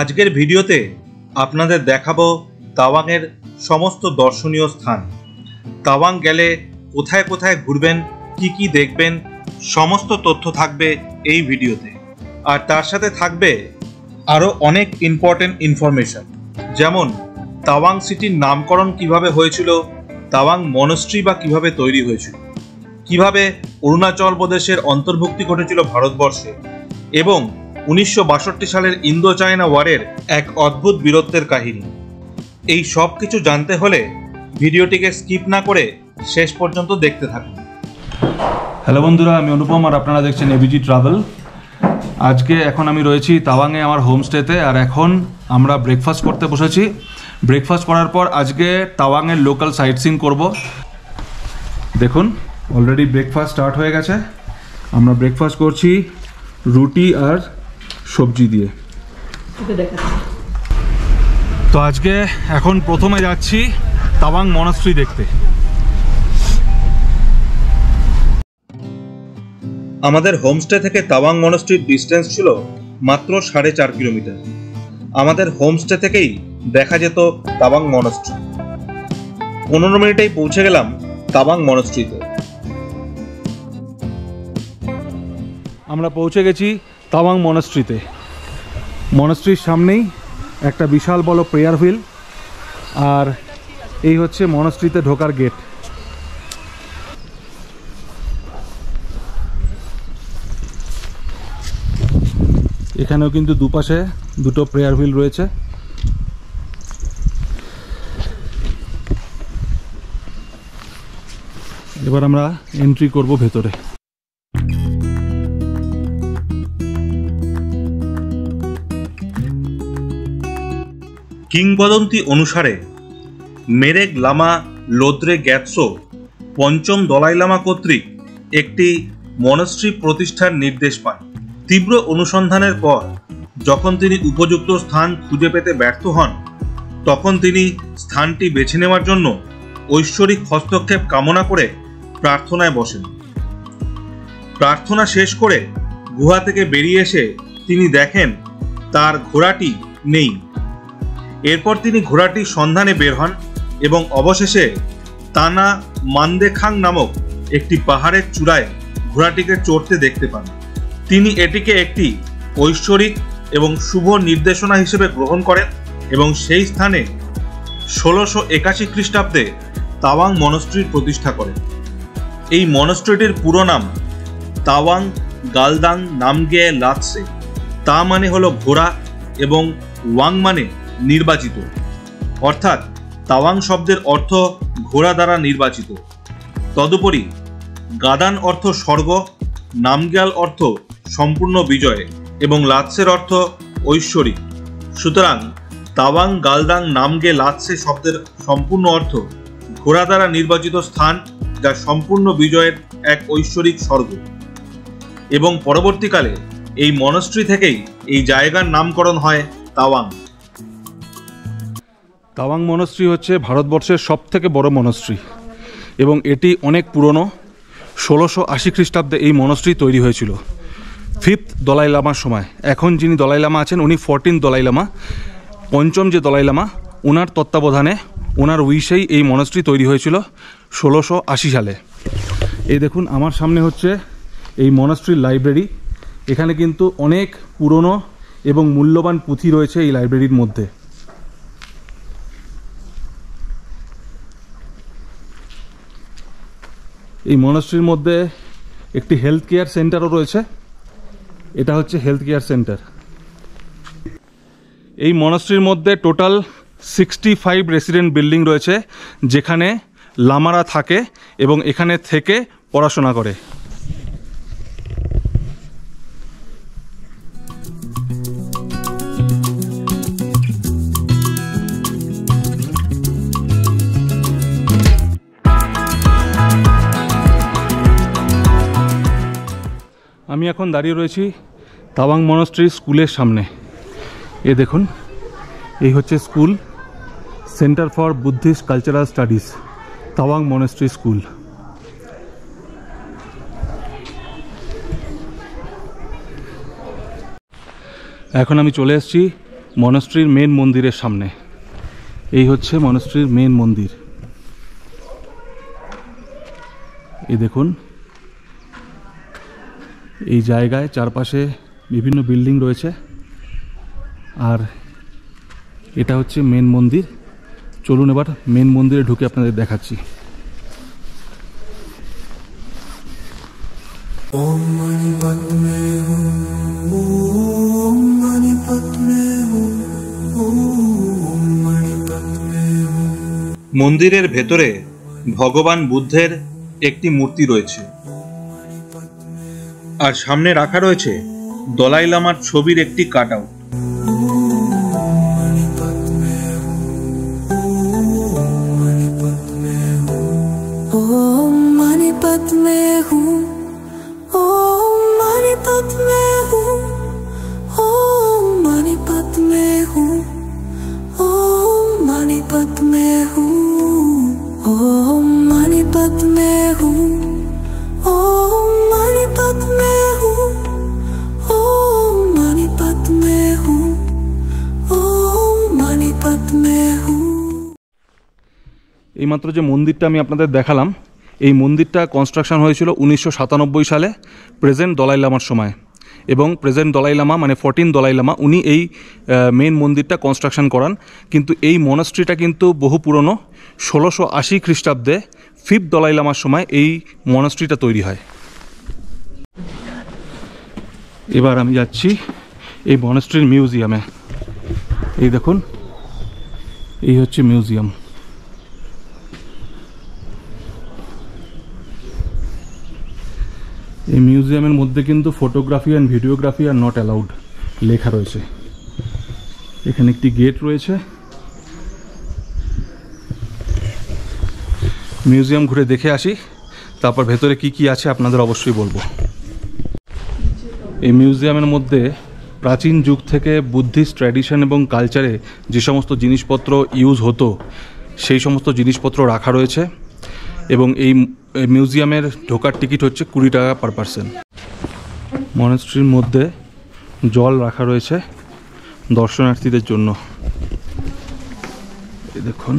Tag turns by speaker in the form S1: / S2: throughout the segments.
S1: আজকের ভিডিওতে আপনাদের দেখাবো তাওয়াংয়ের সমস্ত দর্শনীয় স্থান। তাওয়াং গেলে কোথায় কোথায় ঘুরবেন, কি কি দেখবেন, সমস্ত তথ্য থাকবে এই ভিডিওতে। আর তার সাথে থাকবে আরও অনেক ইম্পর্টেন্ট ইনফরমেশন, যেমন তাওয়াং সিটির নামকরণ কিভাবে হয়েছিল, তাওয়াং মনস্ট্রি বা কিভাবে তৈরি হয়েছিল, কিভাবে অরুণাচল প্রদেশের অন্তর্ভুক্তি ঘটেছিল ভারতবর্ষে, এবং 1962 সালের ইন্দো চায়না ওয়ারের এক অদ্ভুত বীরত্বের কাহিনী। এই সব কিছু জানতে হলে ভিডিওটিকে স্কিপ না করে শেষ পর্যন্ত দেখতে থাকুন।
S2: হ্যালো বন্ধুরা, আমি অনুপম আর আপনারা দেখছেন এবিজি ট্রাভেল। আজকে এখন আমি রয়েছি তাওয়াংয়ে আমার হোমস্টেতে, আর এখন আমরা ব্রেকফাস্ট করতে বসেছি। ব্রেকফাস্ট করার পর আজকে তাওয়াংয়ের লোকাল সাইট সিইং করবো। দেখুন, অলরেডি ব্রেকফাস্ট স্টার্ট হয়ে গেছে। আমরা ব্রেকফাস্ট করছি রুটি আর সবজি দিয়ে। তো আজকে এখন প্রথমে যাচ্ছি তাওয়াং মনাস্ট্রি দেখতে।
S1: আমাদের হোমস্টে থেকে তাওয়াং মনাস্ট্রির ডিস্টেন্স ছিল মাত্র 4.5 কিলোমিটার। আমাদের হোমস্টে থেকেই দেখা যেত তাওয়াং মনাস্ট্রি। 15 মিনিটেই পৌঁছে গেলাম তাওয়াং মনাস্ট্রিতে।
S2: আমরা পৌঁছে গেছি তাওয়াং মনাস্ট্রিতে। মনাস্ট্রির সামনেই একটা বিশাল বড় প্রেয়ার হুইল, আর এই হচ্ছে মনাস্ট্রিতে ঢোকার গেট। এখানেও কিন্তু দুপাশে দুটো প্রেয়ার হুইল রয়েছে। এবার আমরা এন্ট্রি করব ভেতরে।
S1: কিংবদন্তি অনুসারে মেরেগ লামা লোদ্রে গ্যাতসো পঞ্চম দলাই লামা কর্তৃক একটি মনাস্ট্রি প্রতিষ্ঠার নির্দেশ পান। তীব্র অনুসন্ধানের পর যখন তিনি উপযুক্ত স্থান খুঁজে পেতে ব্যর্থ হন, তখন তিনি স্থানটি বেছে নেওয়ার জন্য ঐশ্বরিক হস্তক্ষেপ কামনা করে প্রার্থনায় বসেন। প্রার্থনা শেষ করে গুহা থেকে বেরিয়ে এসে তিনি দেখেন তার ঘোড়াটি নেই। এরপর তিনি ঘোড়াটির সন্ধানে বের হন এবং অবশেষে তানা মানদেখাং নামক একটি পাহাড়ের চূড়ায় ঘোড়াটিকে চড়তে দেখতে পান। তিনি এটিকে একটি ঐশ্বরিক এবং শুভ নির্দেশনা হিসেবে গ্রহণ করেন এবং সেই স্থানে 1681 খ্রিস্টাব্দে তাওয়াং মনাস্ট্রির প্রতিষ্ঠা করেন। এই মনাস্ট্রিটির পুরো নাম তাওয়াং গালদাং নামগে লাতসে। তা মানে হলো ঘোড়া এবং ওয়াং মানে নির্বাচিত, অর্থাৎ তাওয়াং শব্দের অর্থ ঘোড়া দ্বারা নির্বাচিত। তদুপরি গাদান অর্থ স্বর্গ, নামগ্যাল অর্থ সম্পূর্ণ বিজয় এবং লাতসের অর্থ ঐশ্বরিক। সুতরাং তাওয়াং গালদাং নামগে লাতসে শব্দের সম্পূর্ণ অর্থ ঘোড়া দ্বারা নির্বাচিত স্থান, যা সম্পূর্ণ বিজয়ের এক ঐশ্বরিক স্বর্গ। এবং পরবর্তীকালে এই মনাস্ট্রি থেকেই এই জায়গার নামকরণ হয় তাওয়াং।
S2: তাওয়াং মনাস্ট্রি হচ্ছে ভারতবর্ষের সবথেকে বড় মনাস্ট্রি এবং এটি অনেক পুরনো। 1680 খ্রিস্টাব্দে এই মনাস্ট্রি তৈরি হয়েছিল 5th দলাই লামার সময়। এখন যিনি দলাই লামা আছেন উনি 14th দলাই লামা। পঞ্চম যে দলাই লামা, ওনার তত্ত্বাবধানে, ওনার উইশেই এই মনাস্ট্রি তৈরি হয়েছিল 1680 সালে। এই দেখুন, আমার সামনে হচ্ছে এই মনাস্ট্রির লাইব্রেরি। এখানে কিন্তু অনেক পুরনো এবং মূল্যবান পুঁথি রয়েছে এই লাইব্রেরির মধ্যে। এই মনাস্ট্রির মধ্যে একটি হেলথ কেয়ার সেন্টারও রয়েছে। এটা হচ্ছে হেলথ কেয়ার সেন্টার। এই মনাস্ট্রির মধ্যে টোটাল 65 রেসিডেন্ট বিল্ডিং রয়েছে, যেখানে লামারা থাকে এবং এখানে থেকে পড়াশোনা করে। আমি এখন দাঁড়িয়ে রয়েছি তাওয়াং মনাস্ট্রি স্কুলের সামনে। এ দেখুন, এই হচ্ছে school, centre for Buddhist cultural studies, Tawang monastery school. এখন আমি চলে এসেছি মনাস্ট্রির মেন মন্দিরের সামনে। এই হচ্ছে মনাস্ট্রির মেন মন্দির। এই দেখুন, এই জায়গায় চারপাশে বিভিন্ন বিল্ডিং রয়েছে, আর এটা হচ্ছে মেন মন্দির। চলুন এবার মেন মন্দিরে ঢুকে আপনাদের দেখাচ্ছি।
S1: মন্দিরের ভেতরে ভগবান বুদ্ধের একটি মূর্তি রয়েছে, আর সামনে রাখা রয়েছে দলাই লামার ছবির একটি কাট আউট।
S2: এইমাত্র যে মন্দিরটা আমি আপনাদের দেখালাম, এই মন্দিরটা কনস্ট্রাকশন হয়েছিল 1997 সালে প্রেজেন্ট দলাই লামার সময়, এবং প্রেজেন্ট দলাই লামা মানে 14 দলাই লামা উনি এই মেন মন্দিরটা কনস্ট্রাকশন করান। কিন্তু এই মনাস্ট্রিটা কিন্তু বহু পুরনো, 1680 খ্রিস্টাব্দে 5th দলাই লামার সময় এই মনাস্ট্রিটা তৈরি হয়। এবার আমি যাচ্ছি এই মনাস্ট্রির মিউজিয়ামে। এই দেখুন, এই হচ্ছে মিউজিয়াম। এই মিউজিয়ামের মধ্যে কিন্তু photography and videography are not allowed লেখা রয়েছে। এখানে একটি গেট রয়েছে। মিউজিয়াম ঘুরে দেখে আসি, তারপর ভেতরে কি কি আছে আপনাদের অবশ্যই বলবো। এই মিউজিয়ামের মধ্যে প্রাচীন যুগ থেকে বুদ্ধিস্ট ট্র্যাডিশন এবং কালচারে যে সমস্ত জিনিসপত্র ইউজ হতো সেই সমস্ত জিনিসপত্র রাখা রয়েছে, এবং এই মিউজিয়ামের ঢোকার টিকিট হচ্ছে 20 টাকা পার পার্সন। মনাস্ট্রির মধ্যে জল রাখা রয়েছে দর্শনার্থীদের জন্য। এই দেখুন,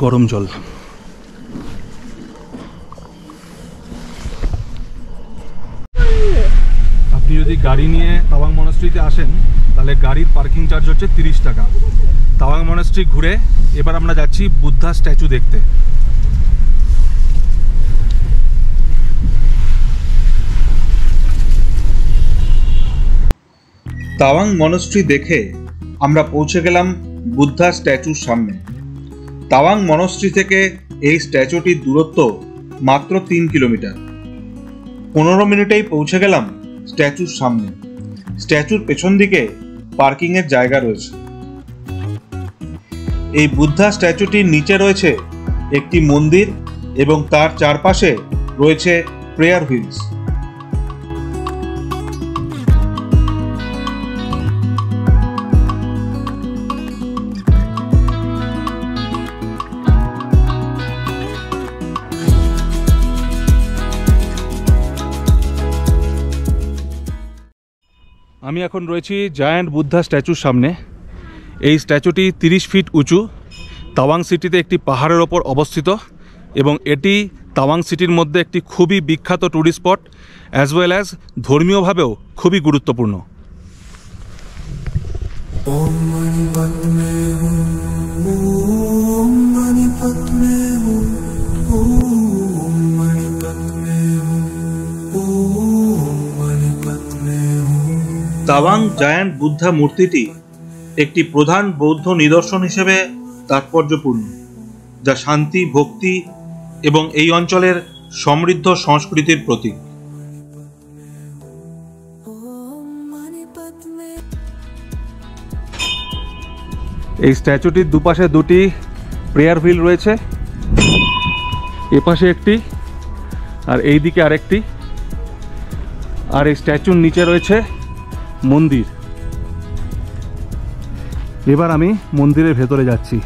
S2: গরম জল। আপনি যদি গাড়ি নিয়ে তাওয়াং মনাস্ট্রিতে আসেন তাহলে গাড়ির পার্কিং চার্জ হচ্ছে 30 টাকা। তাওয়াং মনাস্ট্রি ঘুরে এবার আমরা যাচ্ছি বুদ্ধা স্ট্যাচু দেখতে।
S1: তাওয়াং মনাস্ট্রি দেখে আমরা পৌঁছে গেলাম বুদ্ধা স্ট্যাচুর সামনে। তাওয়াং মনাস্ট্রি থেকে এই স্ট্যাচুটির দূরত্ব মাত্র 3 কিলোমিটার। 15 মিনিটেই পৌঁছে গেলাম স্ট্যাচুর সামনে। স্ট্যাচুর পেছন দিকে পার্কিংয়ের জায়গা রয়েছে। এই বুদ্ধা স্ট্যাচুটির নিচে রয়েছে একটি মন্দির, এবং তার চারপাশে রয়েছে প্রেয়ার হুইলস।
S2: আমি এখন রয়েছি জায়ান্ট বুদ্ধা স্ট্যাচুর সামনে। এই স্ট্যাচুটি 30 ফিট উঁচু, তাওয়াং সিটিতে একটি পাহাড়ের ওপর অবস্থিত, এবং এটি তাওয়াং সিটির মধ্যে একটি খুবই বিখ্যাত tourist spot, as well as ধর্মীয়ভাবেও খুবই গুরুত্বপূর্ণ।
S1: তাওয়াং জায়ান্ট বুদ্ধা মূর্তিটি একটি প্রধান বৌদ্ধ নিদর্শন হিসেবে তাৎপর্যপূর্ণ, যা শান্তি, ভক্তি এবং এই অঞ্চলের সমৃদ্ধ সংস্কৃতির প্রতীক।
S2: এই স্ট্যাচুটির দুপাশে দুটি প্রেয়ার হুইল রয়েছে, এপাশে একটি আর এই দিকে আরেকটি, আর এই স্ট্যাচুর নিচে রয়েছে মন্দির। এবার আমি মন্দিরের ভেতরে যাচ্ছি।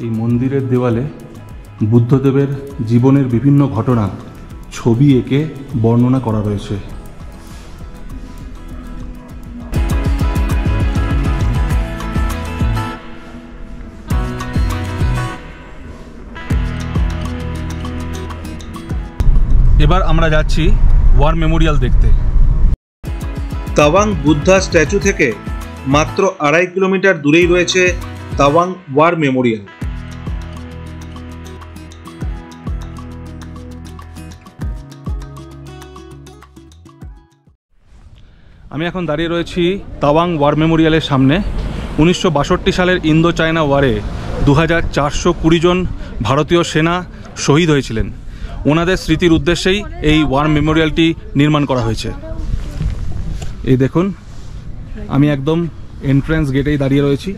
S2: এই মন্দিরের দেওয়ালে বুদ্ধদেবের জীবনের বিভিন্ন ঘটনা ছবি এঁকে বর্ণনা করা রয়েছে। এবার আমরা যাচ্ছি ওয়ার মেমোরিয়াল দেখতে।
S1: তাওয়াং বুদ্ধা স্ট্যাচু থেকে মাত্র 2.5 কিলোমিটার দূরেই রয়েছে তাওয়াং ওয়ার মেমোরিয়াল।
S2: আমি এখন দাঁড়িয়ে রয়েছি তাওয়াং ওয়ার মেমোরিয়ালের সামনে। 1962 সালের ইন্দো চায়না ওয়ারে 2420 জন ভারতীয় সেনা শহীদ হয়েছিলেন। ওনাদের স্মৃতির উদ্দেশ্যেই এই ওয়ার মেমোরিয়ালটি নির্মাণ করা হয়েছে। এই দেখুন, আমি একদম এন্ট্রান্স গেটেই দাঁড়িয়ে রয়েছি।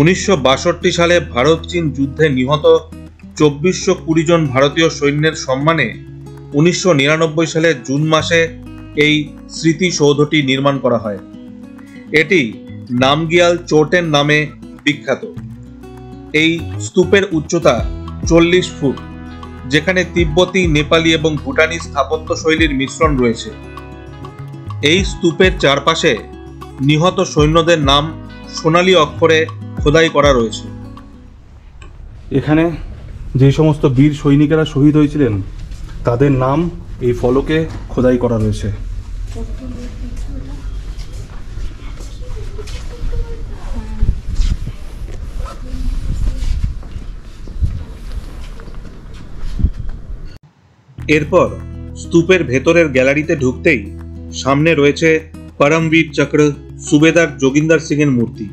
S1: '62 সালে ভারত চীন যুদ্ধে নিহত 2420 জন ভারতীয় সৈন্যের সম্মানে 1999 সালের জুন মাসে এই স্মৃতিসৌধটি নির্মাণ করা হয়। এটি নামগিয়াল চোটেন নামে বিখ্যাত। এই স্তূপের উচ্চতা 40 ফুট, যেখানে তিব্বতী, নেপালি এবং ভুটানি স্থাপত্য শৈলীর মিশ্রণ রয়েছে। এই স্তূপের চারপাশে নিহত সৈন্যদের নাম সোনালী অক্ষরে খোদাই করা রয়েছে।
S2: এখানে যে সমস্ত বীর সৈনিকেরা শহীদ হয়েছিলেন তাদের নাম এই ফলকে খোদাই করা রয়েছে।
S1: এরপর স্তূপের ভেতরের গ্যালারিতে ঢুকতেই সামনে রয়েছে পরমবীর চক্র সুবেদার যোগিন্দর সিং এর মূর্তি,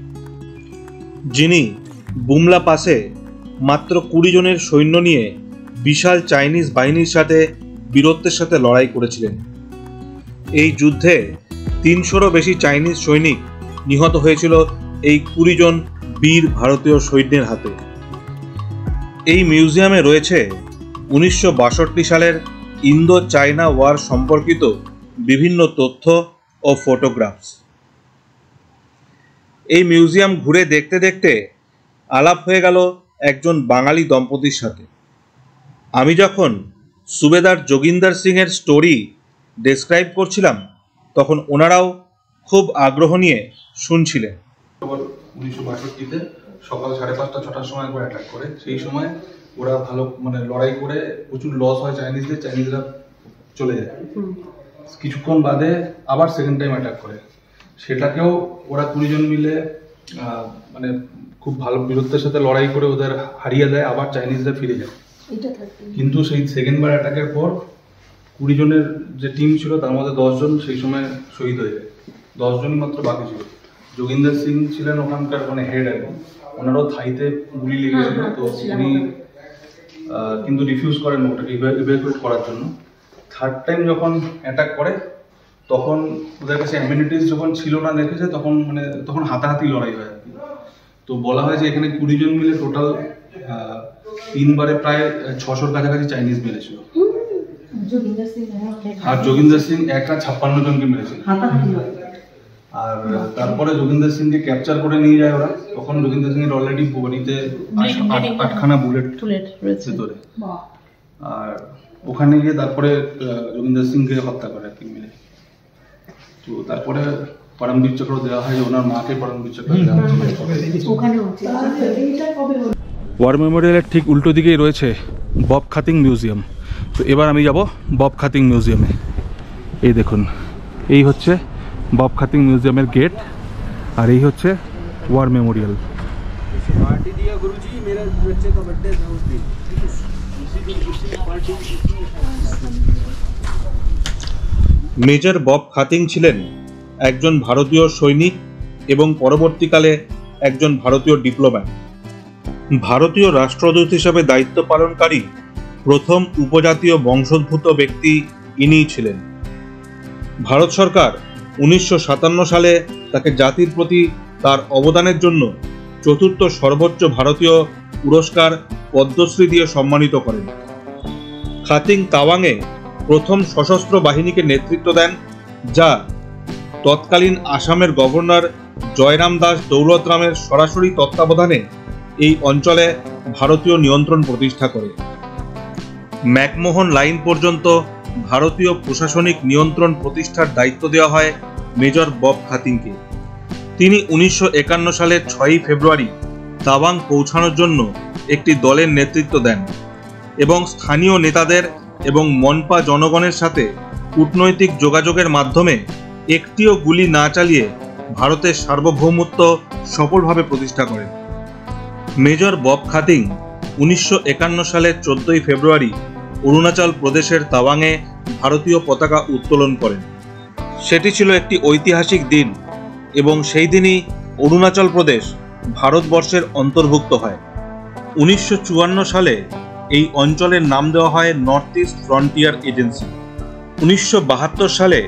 S1: যিনি বুমলা পাসে মাত্র 20 জনের সৈন্য নিয়ে বিশাল চাইনিজ বাহিনীর সাথে বীরত্বের সাথে লড়াই করেছিলেন। এই যুদ্ধে 300-রও বেশি চাইনিজ সৈনিক নিহত হয়েছিল এই 20 জন বীর ভারতীয় সৈন্যের হাতে। এই মিউজিয়ামে রয়েছে 1962 সালের ইন্দো চায়না ওয়ার সম্পর্কিত বিভিন্ন তথ্য ও ফটোগ্রাফস। এই মিউজিয়াম ঘুরে দেখতে দেখতে আলাপ হয়ে গেল একজন বাঙালি দম্পতির সাথে। আমি যখন সুবেদার যোগিন্দর সিং এর স্টোরি ডেসক্রাইব করছিলাম, তখন ওনারাও খুব আগ্রহ নিয়ে শুনছিলেন।
S2: 1962-তে সকাল 5:30-6টার সময় একবার অ্যাটাক করে। সেই সময় ওরা ভালো লড়াই করে প্রচুর লস হয় চাইনিজরা চলে যায়। কিছুক্ষণ বাদে আবার সেকেন্ড টাইম অ্যাটাক করে, সেটাকেও ওরা 20 জন মিলে খুব ভালো বীরত্বের সাথে লড়াই করে ওদের হারিয়ে দেয়, আবার চাইনিজরা ফিরে যায়। কিন্তু সেই সেকেন্ড বার অ্যাটাকের পর 20 জনের যে টিম ছিল তার মধ্যে 10 জন সেই সময় শহীদ হয়ে যায়। 10 জনই মাত্র বাকি ছিল। যোগিন্দর সিং ছিলেন ওখানকার হেড একদম। ওনারও থাইতে গুলি লেগেছিল, তো উনি কিন্তু রিফিউজ করেন ওটাকে ইভ্যাকুয়েট করার জন্য। থার্ড টাইম যখন অ্যাটাক করে তখন ওদের কাছে অ্যামিনিটিস যখন ছিল না দেখেছে, তখন হাতাহাতি লড়াই হয় আর কি। তো বলা হয় যে এখানে 20 জন মিলে টোটাল 3 বারে প্রায় 600-র কাছাকাছি চাইনিজ মেরেছিল। আর যোগিন্দর সিং একা 56 জনকে মেরেছিল। আর তারপরে যোগিন্দর সিংকে ক্যাপচার করে নিয়ে যায় ওরা। তখন যোগিন্দর সিং এর অলরেডি বডিতে 8খানা বুলেট রয়েছে ভেতরে। আর ওখানে গিয়ে তারপরে যোগিন্দর সিংকে হত্যা করে আর কি মেরে। তো তারপরে পরমবীর চক্র দেওয়া হয়, ওনার মাকে পরমবীর চক্র দেওয়া হয়। ওয়ার মেমোরিয়ালের ঠিক উল্টো দিকেই রয়েছে বব খাতিং মিউজিয়াম। তো এবার আমি যাব বব খাতিং মিউজিয়ামে। এই দেখুন, এই হচ্ছে বব খাতিং মিউজিয়ামের গেট, আর এই হচ্ছে war Memorial.
S1: Major Bob Khathing ছিলেন একজন ভারতীয় সৈনিক এবং পরবর্তীকালে একজন ভারতীয় ডিপ্লোম্যাট। ভারতীয় রাষ্ট্রদূত হিসেবে দায়িত্ব পালনকারী প্রথম উপজাতীয় বংশোদ্ভূত ব্যক্তি ইনিই ছিলেন। ভারত সরকার 1957 সালে তাকে জাতির প্রতি তার অবদানের জন্য চতুর্থ সর্বোচ্চ ভারতীয় পুরস্কার পদ্মশ্রী দিয়ে সম্মানিত করেন। খাতিং তাওয়াংয়ে প্রথম সশস্ত্র বাহিনীকে নেতৃত্ব দেন, যা তৎকালীন আসামের গভর্নর জয়রাম দাস দৌলতরামের সরাসরি তত্ত্বাবধানে এই অঞ্চলে ভারতীয় নিয়ন্ত্রণ প্রতিষ্ঠা করে। ম্যাকমোহন লাইন পর্যন্ত ভারতীয় প্রশাসনিক নিয়ন্ত্রণ প্রতিষ্ঠার দায়িত্ব দেওয়া হয় মেজর বব খাতিংকে। তিনি 1951 সালের 6 ফেব্রুয়ারি তাওয়াং পৌঁছানোর জন্য একটি দলের নেতৃত্ব দেন এবং স্থানীয় নেতাদের এবং মনপা জনগণের সাথে কূটনৈতিক যোগাযোগের মাধ্যমে একটিও গুলি না চালিয়ে ভারতের সার্বভৌমত্ব সফলভাবে প্রতিষ্ঠা করেন। মেজর বব খাতিং 1951 সালের 14 ফেব্রুয়ারি অরুণাচল প্রদেশের তাওয়াংয়ে ভারতীয় পতাকা উত্তোলন করেন। সেটি ছিল একটি ঐতিহাসিক দিন এবং সেই দিনই অরুণাচল প্রদেশ ভারতবর্ষের অন্তর্ভুক্ত হয়। 1954 সালে এই অঞ্চলের নাম দেওয়া হয় নর্থ ইস্ট ফ্রন্টিয়ার এজেন্সি। 1972 সালে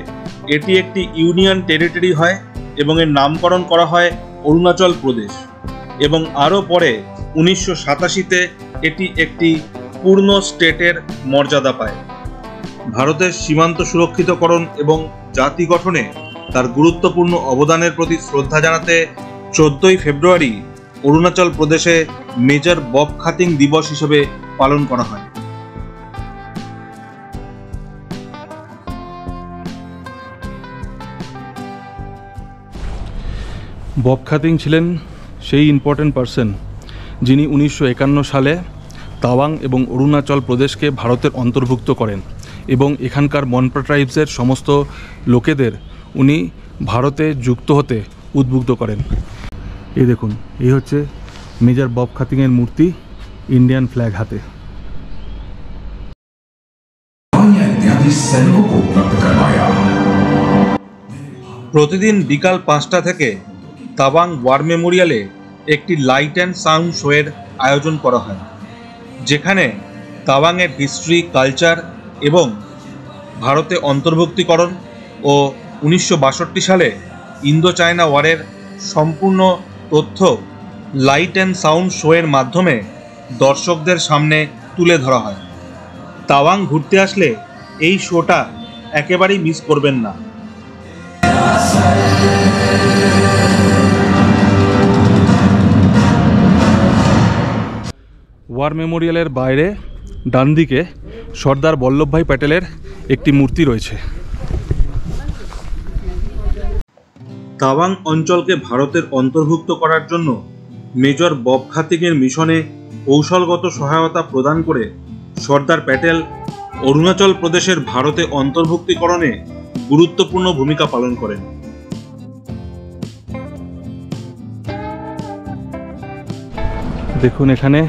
S1: এটি একটি ইউনিয়ন টেরিটরি হয় এবং এর নামকরণ করা হয় অরুণাচল প্রদেশ, এবং আরও পরে 1987-তে এটি একটি পূর্ণ স্টেটের মর্যাদা পায়। ভারতের সীমান্ত সুরক্ষিতকরণ এবং জাতি গঠনে তার গুরুত্বপূর্ণ অবদানের প্রতি শ্রদ্ধা জানাতে 14 ফেব্রুয়ারি অরুণাচল প্রদেশে মেজর বব খাতিং দিবস হিসেবে পালন করা হয়।
S2: বব খাতিং ছিলেন সেই ইম্পর্টেন্ট পার্সন যিনি 1951 সালে তাওয়াং এবং অরুণাচল প্রদেশকে ভারতের অন্তর্ভুক্ত করেন এবং এখানকার মনপা ট্রাইবসের সমস্ত লোকেদের উনি ভারতে যুক্ত হতে উদ্বুদ্ধ করেন। এই দেখুন, এই হচ্ছে মেজর বব খাতিংয়ের মূর্তি, ইন্ডিয়ান ফ্ল্যাগ হাতে।
S1: প্রতিদিন বিকাল 5টা থেকে তাওয়াং ওয়ার মেমোরিয়ালে একটি লাইট অ্যান্ড সাউন্ড শোয়ের আয়োজন করা হয়, যেখানে তাওয়াংয়ের হিস্ট্রি, কালচার এবং ভারতে অন্তর্ভুক্তিকরণ ও 1962 সালে ইন্দো চায়না ওয়ারের সম্পূর্ণ তথ্য লাইট অ্যান্ড সাউন্ড শোয়ের মাধ্যমে দর্শকদের সামনে তুলে ধরা হয়। তাওয়াং ঘুরতে আসলে এই শোটা একেবারেই মিস করবেন না।
S2: ওয়ার মেমোরিয়ালের বাইরে ডান দিকে সর্দার বল্লভভাই প্যাটেলের একটি মূর্তি রয়েছে।
S1: তাওয়াং অঞ্চলকে ভারতের অন্তর্ভুক্ত করার জন্য মেজর বব খাতিংয়ের মিশনে কৌশলগত সহায়তা প্রদান করে সর্দার প্যাটেল অরুণাচল প্রদেশের ভারতে অন্তর্ভুক্তিকরণে গুরুত্বপূর্ণ ভূমিকা পালন করেন।
S2: দেখুন, এখানে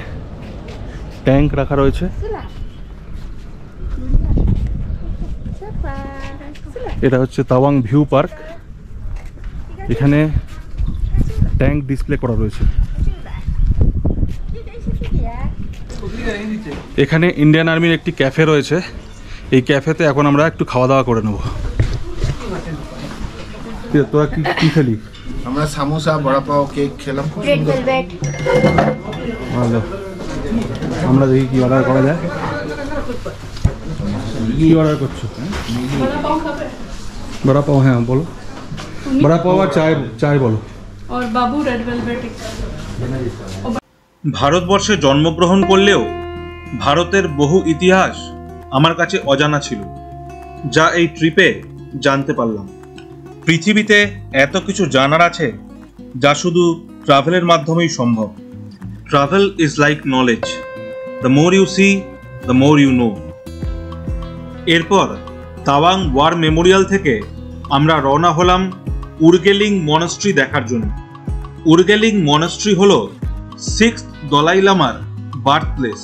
S2: ট্যাঙ্ক রাখা রয়েছে। এটা হচ্ছে তাওয়াং ভিউ পার্ক। এখানে ট্যাঙ্ক ডিসপ্লে করা রয়েছে। এখানে ইন্ডিয়ান আর্মির একটি ক্যাফে রয়েছে। এই ক্যাফেতে এখন আমরা একটু খাওয়া দাওয়া করে নেব। তোরা কি খেলি?
S3: আমরা সামোসা, বড়া পাও, কেক খেলাম। খুব সুন্দর।
S2: ভালো। আমরা দেখি কি অর্ডার করা যায়। কি অর্ডার করছো? বড়া পাও। হ্যাঁ বলো। বড়া পাও আর চায় বলো।
S4: और बाबू रेड वेलवेट।
S1: ভারতবর্ষে জন্মগ্রহণ করলেও ভারতের বহু ইতিহাস আমার কাছে অজানা ছিল, যা এই ট্রিপে জানতে পারলাম। পৃথিবীতে এত কিছু জানার আছে যা শুধু ট্রাভেলের মাধ্যমেই সম্ভব। Travel is like knowledge, the more you see the more you know. এরপর তাওয়াং ওয়ার মেমোরিয়াল থেকে আমরা রওনা হলাম উর্গেলিং মনাস্ট্রি দেখার জন্য। উর্গেলিং মনাস্ট্রি হল 6th দলাই লামার বার্থ প্লেস।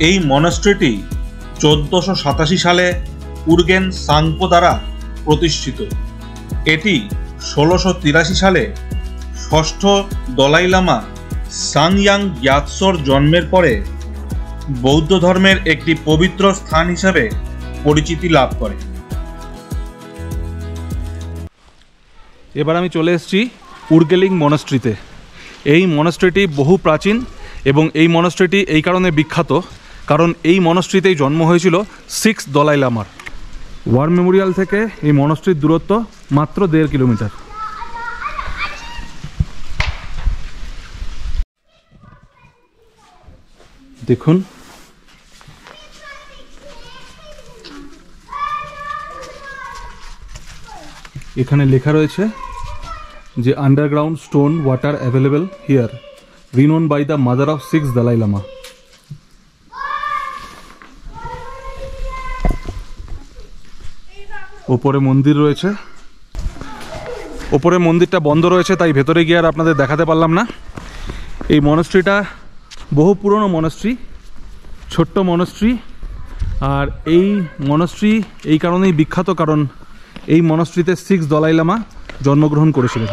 S1: এই মনাস্ট্রিটি 1487 সালে উর্গেন সাংপো দ্বারা প্রতিষ্ঠিত। এটি 1683 সালে ষষ্ঠ দলাই লামা সাংয়াং গ্যাতসোর জন্মের পরে বৌদ্ধ ধর্মের একটি পবিত্র স্থান হিসাবে পরিচিতি লাভ করে।
S2: এবার আমি চলে এসেছি উর্গেলিং মনাস্ট্রিতে। এই মনাস্ট্রিটি বহু প্রাচীন এবং এই মনাস্ট্রিটি এই কারণে বিখ্যাত কারণ এই মনাস্ট্রিতেই জন্ম হয়েছিল 6th দলাই লামার। ওয়ার মেমোরিয়াল থেকে এই মনাস্ট্রির দূরত্ব মাত্র 1.5 কিলোমিটার। দেখুন এখানে লেখা রয়েছে যে underground stone water available here, renown by the mother of 6th Dalai Lama. ওপরে মন্দির রয়েছে, ওপরে মন্দিরটা বন্ধ রয়েছে তাই ভেতরে গিয়ে আর আপনাদের দেখাতে পারলাম না। এই মনাস্ট্রিটা বহু পুরনো মনাস্ট্রি, ছোট্ট মনাস্ট্রি। আর এই মনাস্ট্রি এই কারণেই বিখ্যাত কারণ এই মনাস্ট্রিতে 6th দলাই লামা জন্মগ্রহণ করেছিলেন।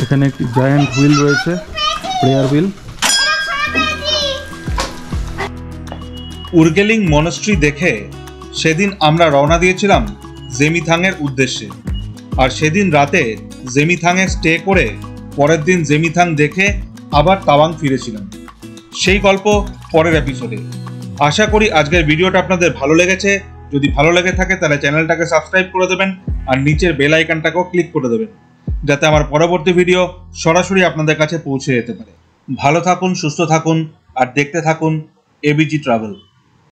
S2: এখানে একটি জায়ান্ট হুইল রয়েছে, প্রেয়ার হুইল।
S1: উর্গেলিং মনাস্ট্রি দেখে সেদিন আমরা রওনা দিয়েছিলাম জেমিথাংয়ের উদ্দেশ্যে। আর সেদিন রাতে জেমিথাংয়ে স্টে করে পরের দিন জেমিথাং দেখে আবার তাওয়াং ফিরেছিলাম। সেই গল্প পরের এপিসোডে। আশা করি আজকের ভিডিওটা আপনাদের ভালো লেগেছে। যদি ভালো লেগে থাকে তাহলে চ্যানেলটাকে সাবস্ক্রাইব করে দেবেন আর নিচের বেল আইকনটাকেও ক্লিক করে দেবেন যাতে আমার পরবর্তী ভিডিও সরাসরি আপনাদের কাছে পৌঁছে যেতে পারে। ভালো থাকুন, সুস্থ থাকুন আর দেখতে থাকুন এবিজি ট্রাভেল।